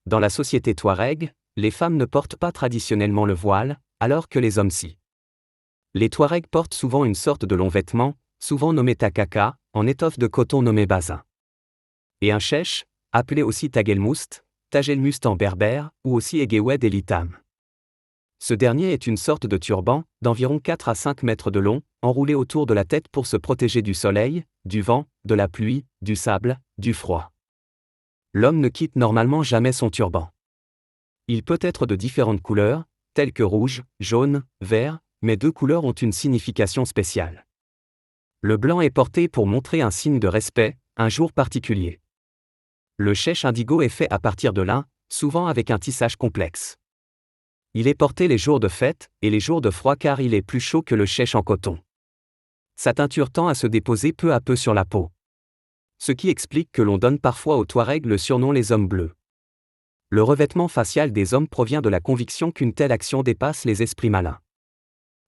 Dans la société touareg, les femmes ne portent pas traditionnellement le voile, alors que les hommes si. Les Touaregs portent souvent une sorte de long vêtement, souvent nommé takaka, en étoffe de coton nommé bazin. Et un chèche, appelé aussi tagelmoust, tagelmust en berbère, ou aussi egewed et litam. Ce dernier est une sorte de turban, d'environ 4 à 5 mètres de long, enroulé autour de la tête pour se protéger du soleil, du vent, de la pluie, du sable, du froid. L'homme ne quitte normalement jamais son turban. Il peut être de différentes couleurs, telles que rouge, jaune, vert, mais 2 couleurs ont une signification spéciale. Le blanc est porté pour montrer un signe de respect, un jour particulier. Le chèche indigo est fait à partir de lin, souvent avec un tissage complexe. Il est porté les jours de fête et les jours de froid car il est plus chaud que le chèche en coton. Sa teinture tend à se déposer peu à peu sur la peau. Ce qui explique que l'on donne parfois aux Touaregs le surnom les hommes bleus. Le revêtement facial des hommes provient de la conviction qu'une telle action dépasse les esprits malins.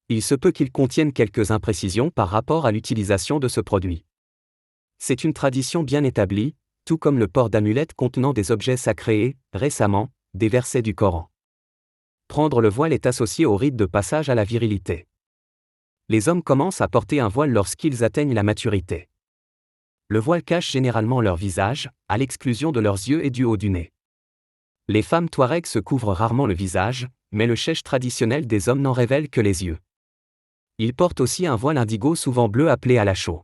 Il se peut qu'il contienne quelques imprécisions par rapport à l'utilisation de ce produit. C'est une tradition bien établie, tout comme le port d'amulettes contenant des objets sacrés et, récemment, des versets du Coran. Prendre le voile est associé au rite de passage à la virilité. Les hommes commencent à porter un voile lorsqu'ils atteignent la maturité. Le voile cache généralement leur visage, à l'exclusion de leurs yeux et du haut du nez. Les femmes touaregs se couvrent rarement le visage, mais le chèche traditionnel des hommes n'en révèle que les yeux. Ils portent aussi un voile indigo souvent bleu appelé à la chaux.